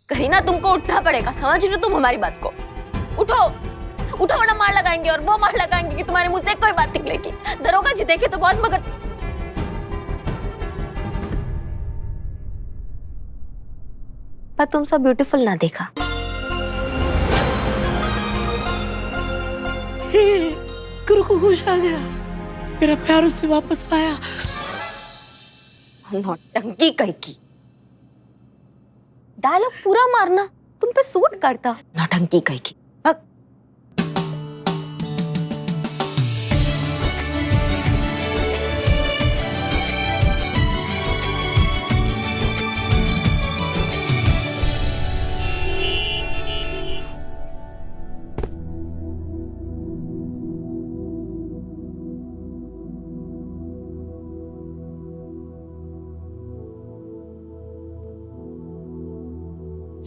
करीना, तुमको उठना पड़ेगा, समझ रही हो तुम हमारी बात को? उठो उठो, वरना मार लगाएंगे, और वो मार लगाएंगे कि तुम्हारे मुंह से कोई बात निकलेगी। दरोगा जी देखे तो बहुत मगर पर तुम सब ब्यूटीफुल ना देखा। गुरु को होश आ गया, मेरा प्यार उससे वापस आया। नौटंकी कहीं की। डायलॉग पूरा मारना तुम पे सूट करता। नौटंकी कहीं की। भग।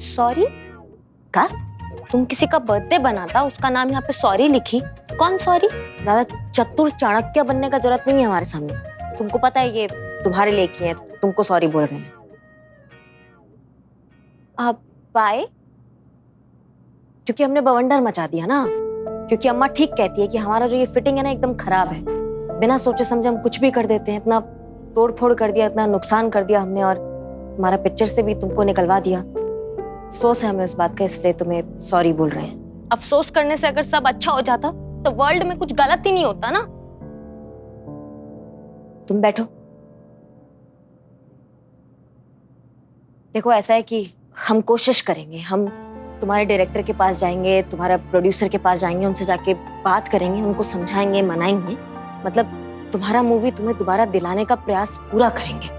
सॉरी का? तुम किसी का बर्थडे बनाता, उसका नाम यहाँ पे सॉरी लिखी? कौन सॉरी? ज्यादा चतुर चाणक्य बनने का जरूरत नहीं है हमारे सामने। तुमको पता है ये तुम्हारे लिए किए हैं, तुमको सॉरी बोल रहे हैं। आप बाय? क्योंकि हमने बवंडर मचा दिया ना। क्योंकि अम्मा ठीक कहती है कि हमारा जो ये फिटिंग है ना एकदम खराब है। बिना सोचे समझे हम कुछ भी कर देते हैं। इतना तोड़ फोड़ कर दिया, इतना नुकसान कर दिया हमने, और हमारा पिक्चर से भी तुमको निकलवा दिया। अफसोस है हमें उस बात का, इसलिए तुम्हें सॉरी बोल रहे हैं। अफसोस करने से अगर सब अच्छा हो जाता तो वर्ल्ड में कुछ गलत ही नहीं होता ना। तुम बैठो। देखो ऐसा है कि हम कोशिश करेंगे, हम तुम्हारे डायरेक्टर के पास जाएंगे, तुम्हारा प्रोड्यूसर के पास जाएंगे, उनसे जाके बात करेंगे, उनको समझाएंगे, मनाएंगे। मतलब तुम्हारा मूवी तुम्हें दोबारा दिलाने का प्रयास पूरा करेंगे,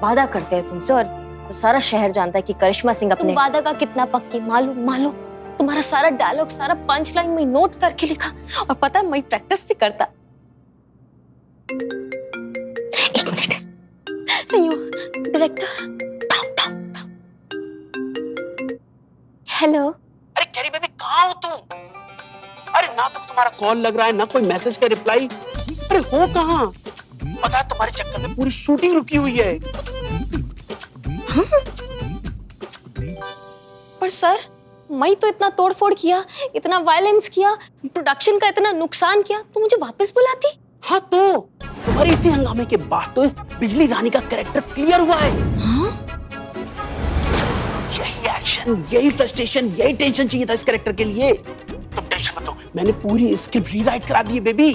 वादा करते हैं तुमसे। और तो सारा शहर जानता है कि करिश्मा सिंह अपने वादा का कितना पक्की। मालूम तुम्हारा सारा डायलॉग, सारा पंच लाइन में नोट करके लिखा, और पता है मैं प्रैक्टिस भी करता। एक मिनट। डायरेक्टर। हेलो। अरे कैरी बेबी, कहाँ हो तुम? अरे ना तो तुम्हारा कॉल लग रहा है, ना कोई मैसेज का रिप्लाई। अरे हो कहाँ? पता है तुम्हारे चक्कर में पूरी शूटिंग रुकी हुई है। हाँ? पर सर, मैं तो इतना तोड़फोड़ किया, इतना वायलेंस किया, प्रोडक्शन का इतना नुकसान किया, तो मुझे वापस बुलाती? हाँ तो तुम्हारे इसी हंगामे के बाद तो बिजली रानी का कैरेक्टर क्लियर हुआ है। हाँ? यही एक्शन, यही फ्रस्ट्रेशन, यही टेंशन चाहिए था इस कैरेक्टर के लिए। तुम टेंशन मत लो, मैंने पूरी स्क्रिप्ट रीराइट करा दी है बेबी।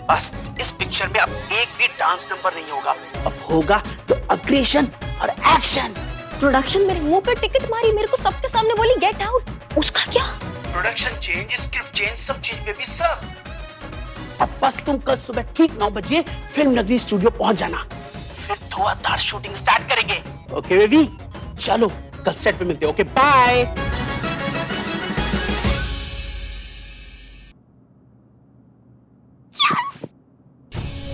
बस इस पिक्चर में अब एक भी डांस नंबर नहीं होगा, अब होगा तो अग्रेशन और एक्शन। प्रोडक्शन मेरे मुंह पे टिकट मारी, मेरे को सबके सामने बोली गेट आउट। उसका क्या? प्रोडक्शन चेंज, स्क्रिप्ट चेंज, सब चेंज बेबी, सब। अब बस तुम कल सुबह ठीक 9 बजे फिल्म नगरी स्टूडियो पहुंच जाना, फिर धुआंधार शूटिंग स्टार्ट करेंगे। ओके बेबी, चलो कल सेट पे मिलते हैं। Okay bye.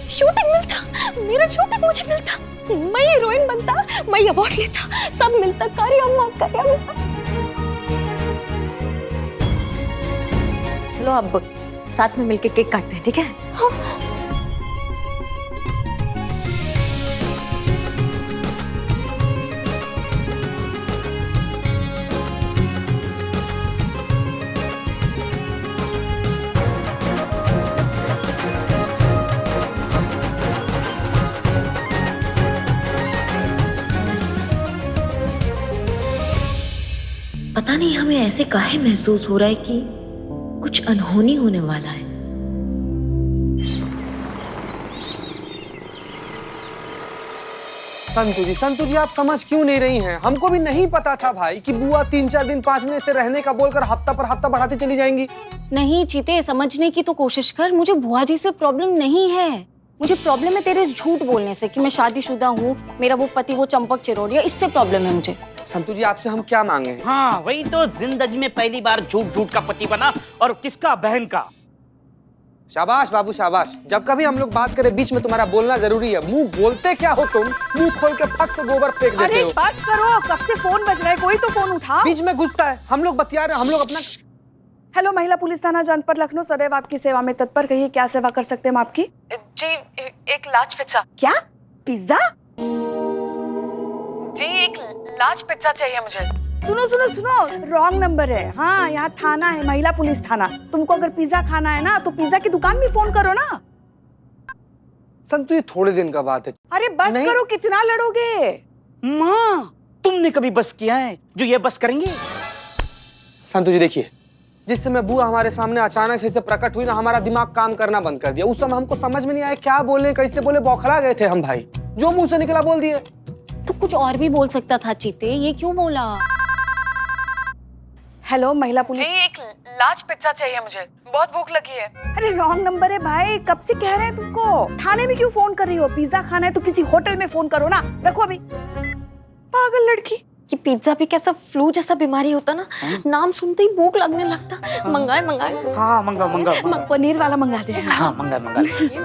शूटिंग मिलता, मेरा शूटिंग मुझे मिलता, मैं हीरोइन बनता, मैं अवार्ड लेता, सब मिलता। करी अम्मा। चलो अब साथ में मिलके केक काटते हैं, ठीक है? हाँ। पता नहीं हमें ऐसे काहे महसूस हो रहा है कि कुछ अनहोनी होने वाला है। संतु जी आप समझ क्यों नहीं रही हैं? हमको भी नहीं पता था भाई कि बुआ 3-4 दिन 5 दिन से रहने का बोलकर हफ्ता पर हफ्ता बढ़ाती चली जाएंगी। नहीं चीते, समझने की तो कोशिश कर। मुझे बुआ जी से प्रॉब्लम नहीं है, मुझे प्रॉब्लम है तेरे झूठ बोलने से कि मैं शादीशुदा हूँ, मेरा वो पति वो चंपक चिरोड़िया, इससे प्रॉब्लम है मुझे। संतु जी आपसे हम क्या मांगे? हाँ वही तो, जिंदगी में पहली बार झूठ का पति बना, और किसका? बहन का। शाबाश बाबू शाबाश। जब कभी हम लोग बात करें बीच में तुम्हारा बोलना जरूरी है। मुंह बोलते क्या हो तुम? मुंह खोल के फट से गोबर फेंक देते अरे हो। बस करो, कब से फोन बज रहा है, कोई तो फोन उठा। बीच में घुसता है, हम लोग बतिया रहे हैं, हम लोग अपना। हेलो, महिला पुलिस थाना जनपद लखनऊ सदैव आपकी सेवा में तत्पर। कहिए क्या सेवा कर सकते हैं हम आपकी? जी एक लार्ज पिज्जा। क्या? पिज्जा? जी एक लार्ज पिज्जा चाहिए मुझे। सुनो सुनो सुनो, रॉन्ग नंबर है। हाँ, यहाँ थाना है, महिला पुलिस थाना। तुमको अगर पिज्जा खाना है ना तो पिज्जा की दुकान में फोन करो ना। संतु ये थोड़े दिन का बात है। अरे बस नहीं। करो, कितना लड़ोगे? माँ, तुमने कभी बस किया है जो ये बस करेंगे? संतु जी देखिए, जिस समय बुआ हमारे सामने अचानक से ऐसे प्रकट हुई ना, हमारा दिमाग काम करना बंद कर दिया। उस समय हमको समझ में नहीं आया क्या बोले, कैसे बोले, बौखला गए थे हम भाई। जो मुंह से निकला बोल दिए। तो कुछ और भी बोल सकता था चीते, ये क्यों बोला? हेलो महिला पुलिस। जी एक लार्ज पिज्जा चाहिए मुझे, बहुत भूख लगी है। अरे रॉन्ग नंबर है भाई, कब से कह रहे हैं तुमको। थाने में क्यों फोन कर रही हो? पिज्जा खाना है तो किसी होटल में फोन करो ना। रखो अभी। पागल लड़की। ये पिज्जा भी कैसा फ्लू जैसा बीमारी होता ना, नाम सुनते ही भूख लगने लगता। मंगाए मंगाए। हाँ मंगा मंगा। पनीर वाला मंगा दे। हाँ मंगा मंगा।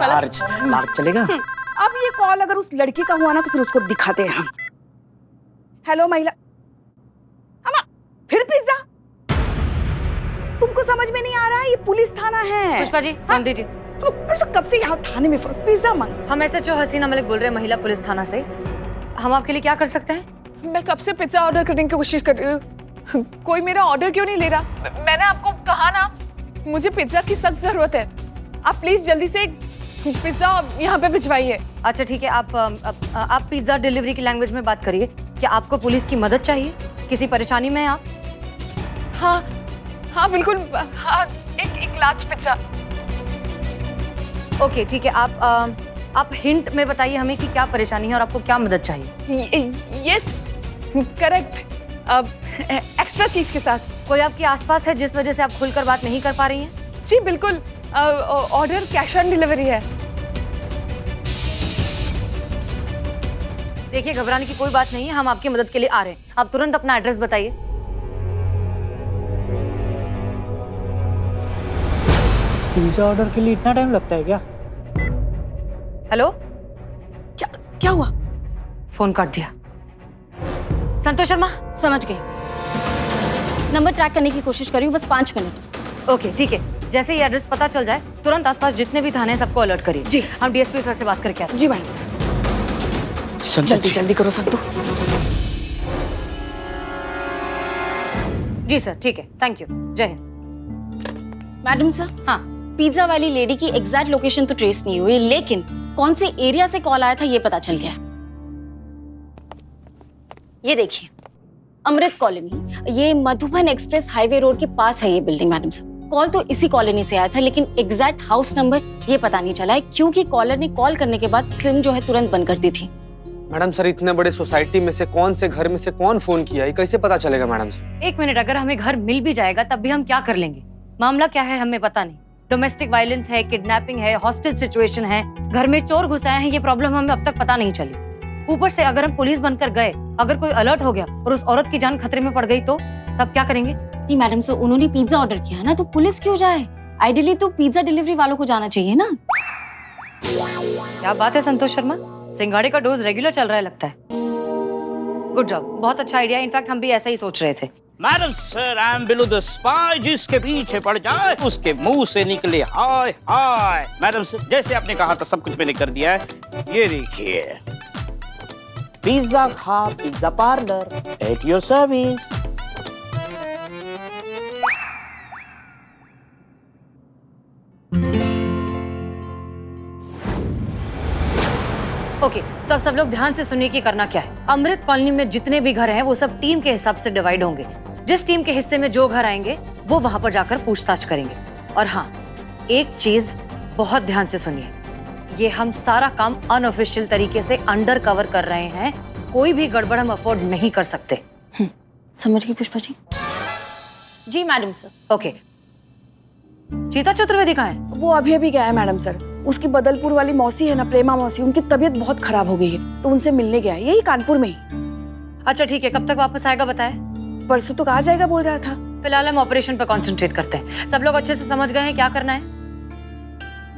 लार्ज लार्ज चलेगा? अब ये कॉल अगर उस लड़की का हुआ ना तो फिर उसको दिखाते हैं हम। हेलो महिला। अम्मा, फिर पिज्जा? तुमको समझ में नहीं आ रहा है? ये पुलिस थाना है। पुष्पा जी फोन दीजिए। तो कब से यहाँ थाने में पिज्जा मांग। हम SHO हसीना मलिक बोल रहे हैं महिला पुलिस थाना से। हम आपके लिए क्या कर सकते हैं? मैं कब से पिज्जा ऑर्डर करने की कोशिश कर रही हूँ, कोई मेरा ऑर्डर क्यों नहीं ले रहा? मैंने आपको कहा ना, मुझे पिज्जा की सख्त जरूरत है। आप प्लीज जल्दी से एक पिज्जा यहाँ पे भिजवाइए। अच्छा ठीक है, आप पिज्जा डिलीवरी की लैंग्वेज में बात करिए। क्या आपको पुलिस की मदद चाहिए? किसी परेशानी में हैं आप? हाँ हाँ बिल्कुल, हाँ एक लार्ज पिज्जा। ओके ठीक है, आप हिंट में बताइए हमें कि क्या परेशानी है और आपको क्या मदद चाहिए। यस करेक्ट, एक्स्ट्रा चीज के साथ। कोई आपके आसपास है जिस वजह से आप खुलकर बात नहीं कर पा रही हैं? जी बिल्कुल, ऑर्डर कैश ऑन डिलीवरी है। देखिए घबराने की कोई बात नहीं है, हम आपकी मदद के लिए आ रहे हैं। आप तुरंत अपना एड्रेस बताइए। पिज्जा ऑर्डर के लिए इतना टाइम लगता है क्या? हेलो, क्या हुआ? फोन काट दिया। संतोष शर्मा। समझ गई, नंबर ट्रैक करने की कोशिश करी हूँ, बस 5 मिनट। ओके ठीक है, जैसे ही एड्रेस पता चल जाए तुरंत आसपास जितने भी थाने हैं सबको अलर्ट करिए। जी। हम DSP सर से बात करके आते हैं। जी मैडम सर। जल्दी जल्दी करो संतु। जी सर ठीक है, थैंक यू, जय हिंद। मैडम सर, हाँ पिज्जा वाली लेडी की एग्जैक्ट लोकेशन तो ट्रेस नहीं हुई, लेकिन कौन से एरिया से कॉल आया था ये पता चल गया। ये देखिए, अमृत कॉलोनी, ये मधुबन एक्सप्रेस हाईवे रोड के पास है ये बिल्डिंग। मैडम सर, कॉल तो इसी कॉलोनी से आया था, लेकिन एग्जैक्ट हाउस नंबर ये पता नहीं चला है, क्योंकि कॉलर ने कॉल करने के बाद सिम जो है तुरंत बंद कर दी थी। मैडम सर, इतने बड़े सोसाइटी में से कौन से घर में से कौन फोन किया है कैसे पता चलेगा मैडम सर? एक मिनट, अगर हमें घर मिल भी जाएगा तब भी हम क्या कर लेंगे? मामला क्या है हमें पता नहीं। डोमेस्टिक वायलेंस है, किडनैपिंग है, हॉस्टेज सिचुएशन है, घर में चोर घुस आए हैं, ये प्रॉब्लम हमें अब तक पता नहीं चली। ऊपर से अगर हम पुलिस बनकर गए, अगर कोई अलर्ट हो गया और उस औरत की जान खतरे में पड़ गई तो तब क्या करेंगे? नहीं मैडम सर, उन्होंने पिज्जा ऑर्डर किया है ना, तो पुलिस क्यों जाए? आइडियली तो पिज्जा डिलीवरी वालों को जाना चाहिए ना। क्या बात है संतोष शर्मा, सिंघाड़े का डोज रेगुलर चल रहा है लगता है। गुड जॉब, बहुत अच्छा आइडिया। इनफैक्ट हम भी ऐसा ही सोच रहे थे। Madam sir, I am below the spy, जिसके पीछे पड़ जाए उसके मुंह से निकले हाय हाय। मैडम सर, जैसे आपने कहा था सब कुछ मैंने कर दिया है। ये देखिए, पिज्जा खा pizza parlour at your service. Okay, तो अब सब लोग ध्यान से सुनिए कि करना क्या है। अमृत कॉलोनी में जितने भी घर हैं वो सब टीम के हिसाब से डिवाइड होंगे। जिस टीम के हिस्से में जो घर आएंगे वो वहां पर जाकर पूछताछ करेंगे। और हाँ, एक चीज बहुत ध्यान से सुनिए, ये हम सारा काम अनऑफिशियल तरीके से अंडर कवर कर रहे हैं। कोई भी गड़बड़ हम अफोर्ड नहीं कर सकते। समझ गई पुष्पा जी? जी मैडम सर। ओके, चीता चतुर्वेदी कहाँ है? वो अभी अभी गया है मैडम सर। उसकी बदलपुर वाली मौसी है ना, प्रेमा मौसी, उनकी तबीयत बहुत खराब हो गई है, तो उनसे मिलने गया है, यही कानपुर में ही। अच्छा ठीक है, कब तक वापस आएगा बताए? परसों तो आ जाएगा बोल रहा था। फिलहाल हम ऑपरेशन पर कंसंट्रेट करते हैं। सब लोग अच्छे से समझ गए हैं क्या करना है?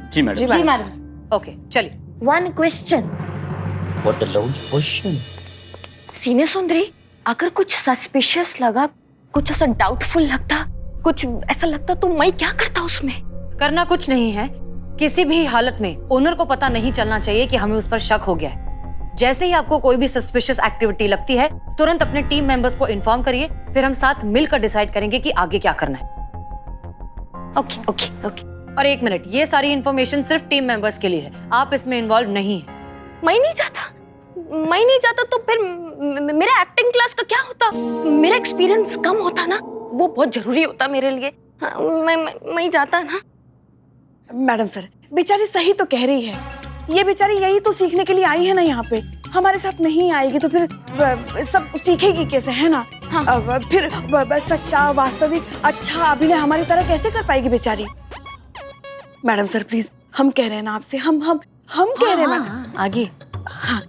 जी मैडम। जी मैडम। ओके चलिए। One question. What the long question? सीने सुंदरी, अगर कुछ सस्पिशियस लगा, कुछ ऐसा डाउटफुल लगता, कुछ ऐसा लगता तो मैं क्या करता उसमें? करना कुछ नहीं है, किसी भी हालत में ओनर को पता नहीं चलना चाहिए कि हमें उस पर शक हो गया है। जैसे ही आपको कोई भी सस्पिशियस एक्टिविटी लगती है तुरंत अपने टीम मेंबर्स को इन्फॉर्म करिए, फिर हम साथ मिलकर डिसाइड करेंगे कि आगे क्या करना है। Okay okay okay. और एक मिनट, ये सारी इन्फॉर्मेशन सिर्फ टीम मेंबर्स के लिए है, आप इसमें इन्वॉल्व नहीं है। मैं नहीं जाता तो फिर मेरा एक्टिंग क्लास का क्या होता? मेरा एक्सपीरियंस कम होता ना, वो बहुत जरूरी होता मेरे लिए। हाँ, मैं जाता ना। मैडम सर, बेचारी सही तो कह रही है, ये बेचारी यही तो सीखने के लिए आई है ना यहाँ पे। हमारे साथ नहीं आएगी तो फिर सब सीखेगी कैसे, है ना? हाँ। फिर सच्चा, वास्तविक, अच्छा अभिनय हमारी तरह कैसे कर पाएगी बेचारी? मैडम सर प्लीज, हम कह रहे हैं ना आपसे, हम कह रहे हैं मैडम। आगे। हाँ,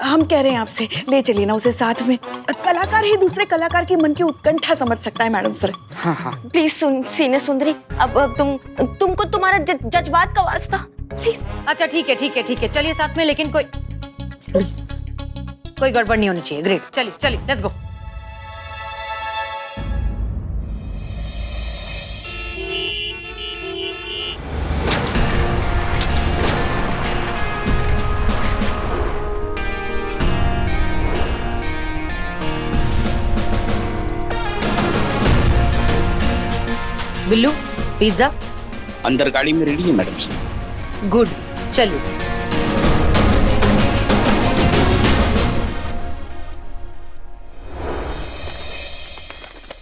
हम कह रहे हैं आपसे, ले चलिए ना उसे साथ में। कलाकार ही दूसरे कलाकार की मन की उत्कंठा समझ सकता है मैडम सर। हाँ हाँ। प्लीज सीने सुंदरी, अब तुमको तुम्हारा जज्बात का वास्ता, प्लीज। अच्छा ठीक है, चलिए साथ में, लेकिन कोई गड़बड़ नहीं होनी चाहिए। ग्रेट, चलिए लेट्स गो। बिल्लू, पिज्जा अंदर गाड़ी में रेडी है मैडम साहब। गुड, चलिए।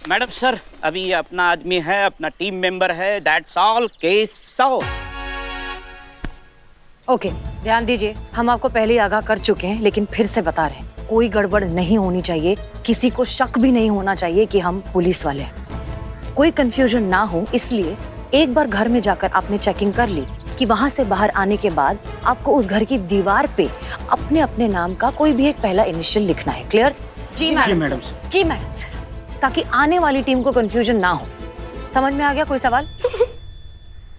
मैडम सर, अभी ये अपना आदमी है, अपना टीम मेंबर है, that's all, case solve. Okay, ध्यान दीजिए, हम आपको पहले ही आगाह कर चुके हैं, लेकिन फिर से बता रहे हैं, कोई गड़बड़ नहीं होनी चाहिए, किसी को शक भी नहीं होना चाहिए कि हम पुलिस वाले हैं। कोई कंफ्यूजन ना हो, इसलिए एक बार घर में जाकर आपने चेकिंग कर ली कि वहां से बाहर आने के बाद आपको उस घर की दीवार पे अपने अपने नाम का कोई भी एक पहला इनिशियल लिखना है। क्लियर? जी मैडम सर। जी मैडम सर, ताकि आने वाली टीम को कंफ्यूजन ना हो। समझ में आ गया? कोई सवाल?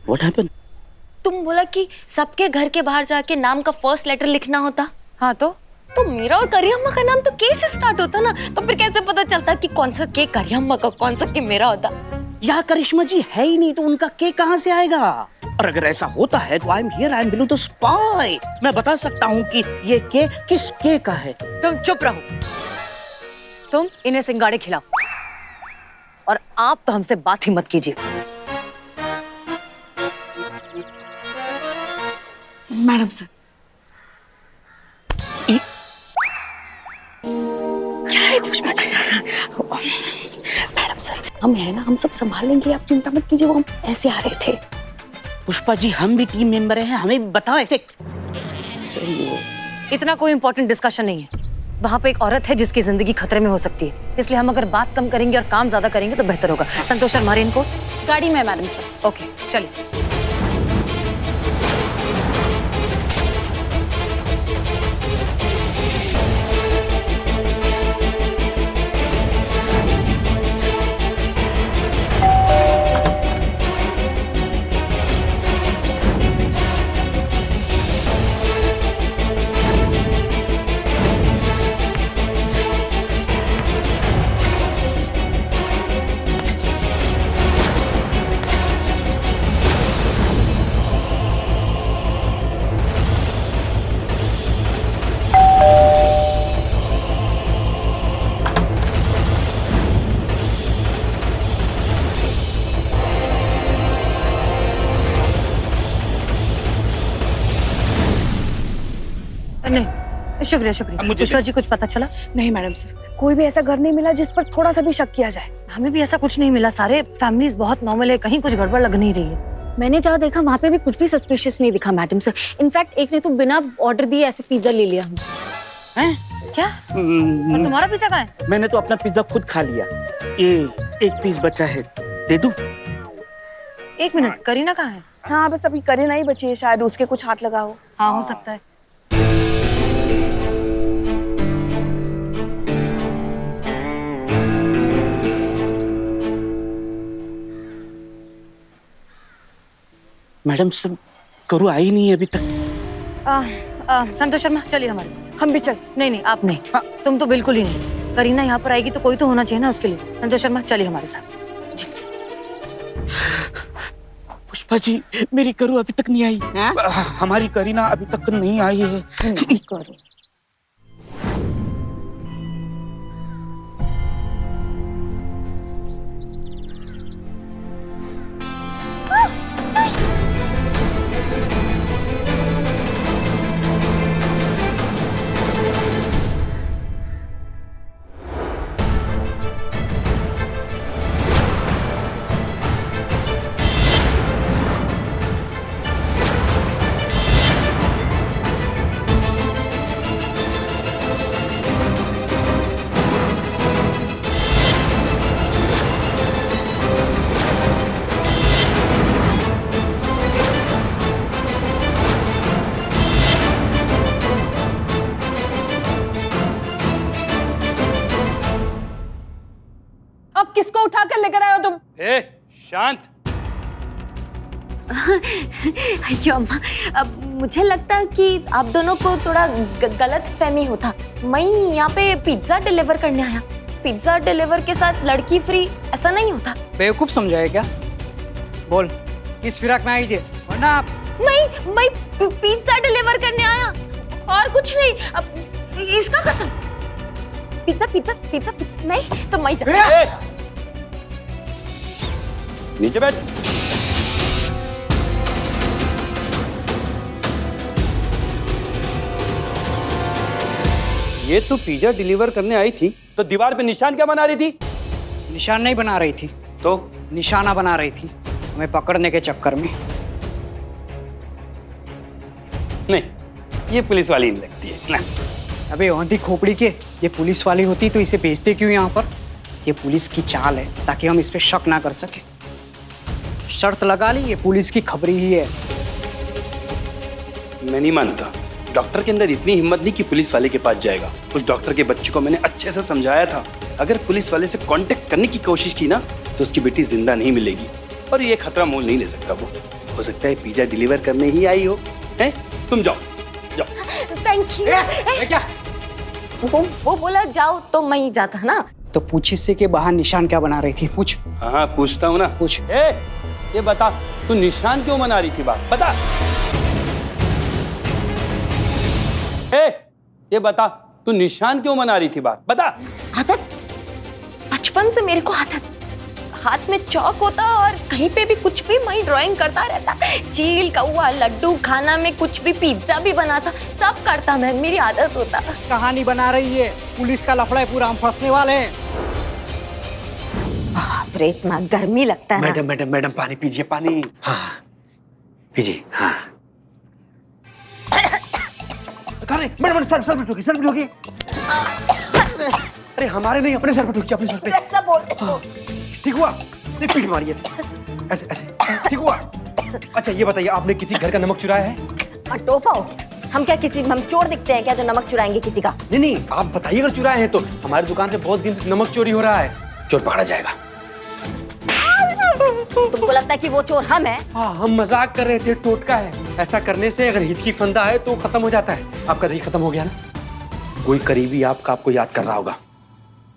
What happened? तुम बोला कि सबके घर के बाहर जाके नाम का फर्स्ट लेटर लिखना होता। हाँ तो मेरा और करियम्मा का नाम तो के से स्टार्ट होता ना, तो फिर कैसे पता चलता कि कौन सा के करियम्मा का, कौन सा के मेरा होता? यहाँ करिश्मा जी है ही नहीं, तो उनका के कहाँ से आएगा? और अगर ऐसा होता है तो I am here, I am below the spy. मैं बता सकता हूँ कि ये के किस के का है। तुम चुप रहो, तुम इन्हें सिंगाड़े खिलाओ, और आप तो हमसे बात ही मत कीजिए। मैडम सर, क्या है पुष्पा जी? मैडम सर, हम है ना, हम सब संभाल लेंगे, आप चिंता मत कीजिए, वो हम ऐसे आ रहे थे। पुष्पा जी, हम भी टीम मेंबर हैं, हमें भी बताओ ऐसे। इतना कोई इंपॉर्टेंट डिस्कशन नहीं है। वहाँ पे एक औरत है जिसकी जिंदगी खतरे में हो सकती है, इसलिए हम अगर बात कम करेंगे और काम ज्यादा करेंगे तो बेहतर होगा। संतोष शर्मा, रेनकोट गाड़ी में मैडम सर। ओके, चलिए। नहीं, शुक्रिया। पुष्पा जी, कुछ पता चला? नहीं मैडम सर, कोई भी ऐसा घर नहीं मिला जिस पर थोड़ा सा भी शक किया जाए। हमें भी ऐसा कुछ नहीं मिला, सारे फैमिलीज बहुत नॉर्मल है, कहीं कुछ गड़बड़ लग नहीं रही है। मैंने जहाँ देखा वहाँ पे भी कुछ भी सस्पिशियस नहीं दिखा मैडम सर। इनफैक्ट एक ने तो बिना ऑर्डर दिए ऐसे पिज्जा ले लिया हमसे। हैं? क्या? और तुम्हारा पिज्जा कहाँ है? मैंने तो अपना पिज्जा खुद खा लिया, ये एक पीस बचा है, दे दूं? एक मिनट, करीना कहाँ है? हाँ, बस अभी करीना ही बची है, शायद उसके कुछ हाथ लगा हो। हाँ, हो सकता है। मैडम सब करू आई नहीं है अभी तक। संतोष शर्मा, चलिए हमारे साथ। हम भी चल। नहीं, आप नहीं। तुम तो बिल्कुल ही नहीं। करीना यहाँ पर आएगी तो कोई तो होना चाहिए ना उसके लिए। संतोष शर्मा, चलिए हमारे साथ। जी। पुष्पा जी, मेरी करू अभी तक नहीं आई। हमारी करीना अभी तक नहीं आई है। किसको उठा कर लेकर आए हो तुम? ए, शांत। अयो अम्मा, अब मुझे लगता है कि आप दोनों को थोड़ा गलत फहमी होता। मैं यहाँ पे पिज्जा डिलीवर करने आया। पिज्जा डिलीवर के साथ लड़की फ्री, ऐसा नहीं होता। बेवकूफ समझा है क्या? बोल, किस फिराक में आई थी? वरना आप मैं पिज्जा डिलीवर करने आया और कुछ नहीं। अब इसका कसम, पिज्जा पिज्जा पिज्जा पिज्जा नहीं तो मैं नीचे बैठ। ये तो पिज्जा डिलीवर करने आई थी, तो दीवार पे निशान क्या बना रही थी? निशान नहीं बना रही थी, तो निशाना बना रही थी हमें पकड़ने के चक्कर में। नहीं, ये पुलिस वाली नहीं लगती है ना। अबे औंधी खोपड़ी के, ये पुलिस वाली होती तो इसे भेजते क्यों यहाँ पर? ये पुलिस की चाल है ताकि हम इस पे शक ना कर सके। शर्त लगा ली, ये पुलिस की खबरी ही है। मैं नहीं मानता। डॉक्टर के अंदर इतनी हिम्मत नहीं कि पुलिस वाले के पास जाएगा। उस डॉक्टर के बच्चे को मैंने अच्छे से समझाया था, अगर पुलिस वाले से कांटेक्ट करने की कोशिश की ना तो उसकी बेटी जिंदा नहीं मिलेगी। और ये खतरा मोल नहीं ले सकता वो। हो सकता है पिज्जा डिलीवर करने ही आई हो। हैं? तुम जाओ जाओ। Thank you. क्या वो बोला जाओ तो मैं ही जाता ना। तो पूछ इससे के बाहर निशान क्या बना रही थी? पूछ। हाँ पूछता हूँ ना। पूछ। ये बता, तू निशान क्यों बना रही थी? बात बता। ये बता, तू निशान क्यों बना रही थी? बात बता। आदत, बचपन से मेरे को आदत, हाथ में चौक होता और कहीं पे भी कुछ भी मैं ड्राइंग करता रहता। चील, कौवा, लड्डू, खाना में कुछ भी, पिज्जा भी बनाता, सब करता मैं, मेरी आदत होता। कहानी बना रही है, पुलिस का लफड़ा है पूरा, हम फंसने वाले हैं। बाप रे, इतना गर्मी लगता है। मैडम मैडम मैडम पानी पीजिए, पानी। हाँ पीजिए। हाँ मैडम सर पे ठोकी, सर पे ठोकी। अरे हमारे नहीं, अपने सर पे ठोकी, अपने सर पे। ऐसा बोल। हाँ, ठीक हुआ? नहीं पीठ मारी ऐसे ऐसे, ठीक हुआ? अच्छा ये बताइए, आपने किसी घर का नमक चुराया है? टोपाओ, हम क्या किसी, हम चोर दिखते हैं क्या जो नमक चुराएंगे किसी का? नहीं नहीं, आप बताइए अगर चुराए हैं तो। हमारी दुकान से बहुत दिन से नमक चोरी हो रहा है, चोर पकड़ा जाएगा। तुमको लगता है कि वो चोर हम हैं? हाँ, हम मजाक कर रहे थे, टोटका है। ऐसा करने से अगर हिचकी फंदा है तो खत्म हो जाता है। आपका दही खत्म हो गया ना? कोई करीबी आपको याद कर रहा होगा।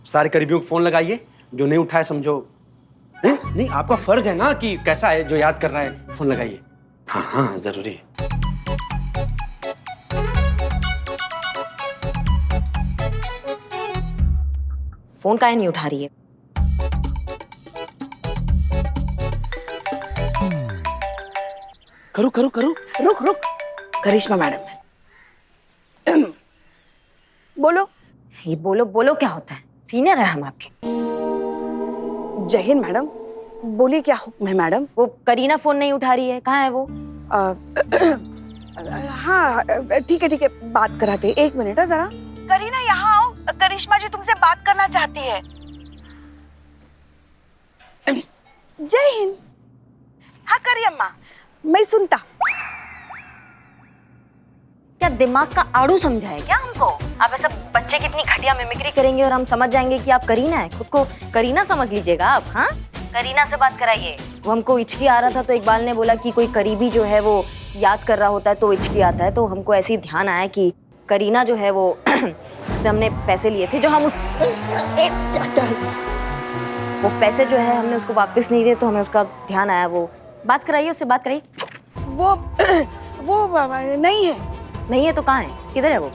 सारे करीबियों को फोन लगाइए, जो नहीं उठाए समझो नहीं, नहीं आपका फर्ज है ना कि कैसा है जो याद कर रहा है, फोन लगाइए। हाँ हाँ जरूरी है। फोन काहे नहीं उठा रही है? करो करो करो। रुक रुक, करिश्मा मैडम है। बोलो। ये बोलो बोलो क्या होता है? सीनियर है हम आपके। जय हिंद मैडम, बोलिए क्या हुक्म है मैडम? वो करीना फोन नहीं उठा रही है, कहाँ है वो? हाँ ठीक है, बात कराते हैं। 1 मिनट है जरा। करीना यहाँ आओ, करिश्मा जी तुमसे बात करना चाहती है। जय हिंद। हाँ करिए अम्मा, मैं सुनता। क्या दिमाग का आड़ू समझा है क्या हमको? आप ऐसा बच्चे कितनी घटिया मिमिक्री करेंगे और हम समझ जाएंगे कि आप करीना है। खुद को करीना समझ लीजिएगा आप। हाँ, करीना से बात कराइए। वो हमको हिचकी आ रहा था तो इकबाल ने बोला कि कोई करीबी जो है वो याद कर रहा होता है तो हिचकी आता है, तो हमको ऐसे ही ध्यान आया कि करीना जो है वो उससे हमने पैसे लिए थे, जो हम वो पैसे जो है हमने उसको वापस नहीं दिए, तो हमें उसका ध्यान आया। वो बात कराइए, उससे बात कराइए। वो नहीं है। नहीं है तो कहाँ है? किधर है वो?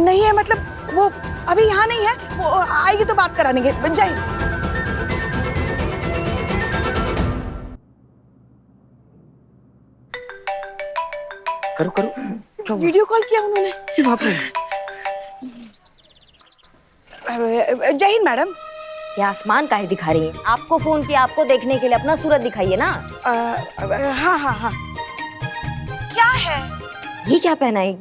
नहीं है मतलब वो अभी यहाँ नहीं है, वो आएगी तो बात करा देंगे। जय हिंद। करो करो। वीडियो कॉल किया उन्होंने। बाप रे। जय हिंद मैडम। ये आसमान काहे दिखा रही है? आपको फोन किया आपको देखने के लिए, अपना सूरत दिखाइए ना। हाँ। क्या है ये? क्या पहना है?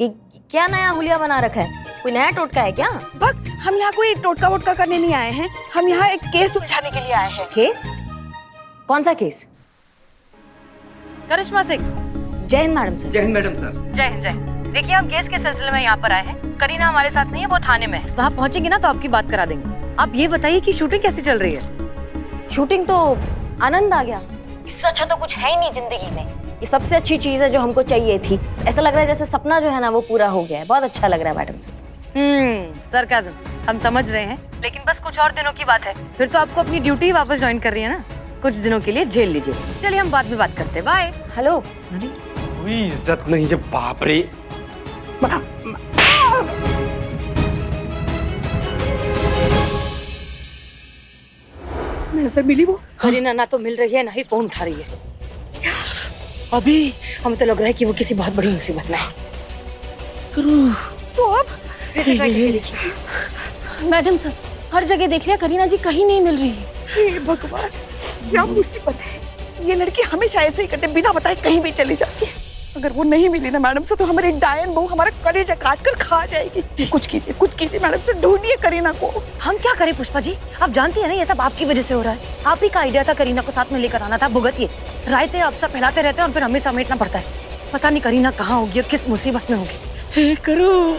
क्या नया हुलिया बना रखा है? कोई नया टोटका है क्या? भक्त, हम यहाँ कोई टोटका वोटका करने नहीं आए हैं, हम यहाँ एक केस सुलझाने के लिए आए हैं। केस? कौन सा केस? करिश्मा सिंह। जय हिंद मैडम सर। जय हिंद मैडम सर। जय हिंद जय हिंद। देखिए, हम केस के सिलसिले में यहाँ पर आए हैं। करीना हमारे साथ नहीं है, वो थाने में है। वहाँ पहुँचेंगे ना तो आपकी बात करा देंगे। आप ये बताइए कि शूटिंग कैसी चल रही है? शूटिंग तो आनंद आ गया। इससे अच्छा तो कुछ है ही नहीं जिंदगी में। ये सबसे अच्छी चीज है जो हमको चाहिए थी। ऐसा लग रहा है जैसे सपना जो है ना वो पूरा हो गया है। बहुत अच्छा लग रहा है मैडम से। सरकाज़म, हम समझ रहे हैं, लेकिन बस कुछ और दिनों की बात है, फिर तो आपको अपनी ड्यूटी वापस ज्वाइन कर रही है ना। कुछ दिनों के लिए झेल लीजिए। चलिए हम बाद में बात करते हैं। बाय। हेलो। कोई इज्जत नहीं है, बाप रे। मैडम सर मिली वो? करीना ना तो मिल रही है ना ही फोन उठा रही है। अभी हमें तो लग रहा है कि वो किसी बहुत बड़ी मुसीबत में है। तो अब मैडम सर, हर जगह देख लिया, करीना जी कहीं नहीं मिल रही है। हे भगवान, क्या मुसीबत है। ये लड़की हमेशा ऐसे ही करते, बिना बताए कहीं भी चली जाती है। अगर वो नहीं मिली ना मैडम से तो हमारी डायन बहू हमारा कलेजा काट कर खा जाएगी। कुछ कीजिए मैडम से, ढूंढिए करीना को। हम क्या करें पुष्पा जी, आप जानती है ना ये सब आपकी वजह से हो रहा है। आप ही का आइडिया था करीना को साथ में लेकर आना था। भुगतिए, रायते आप सब फैलाते रहते हैं और फिर हमें समेटना पड़ता है। पता नहीं करीना कहाँ होगी और किस मुसीबत में होगी। करो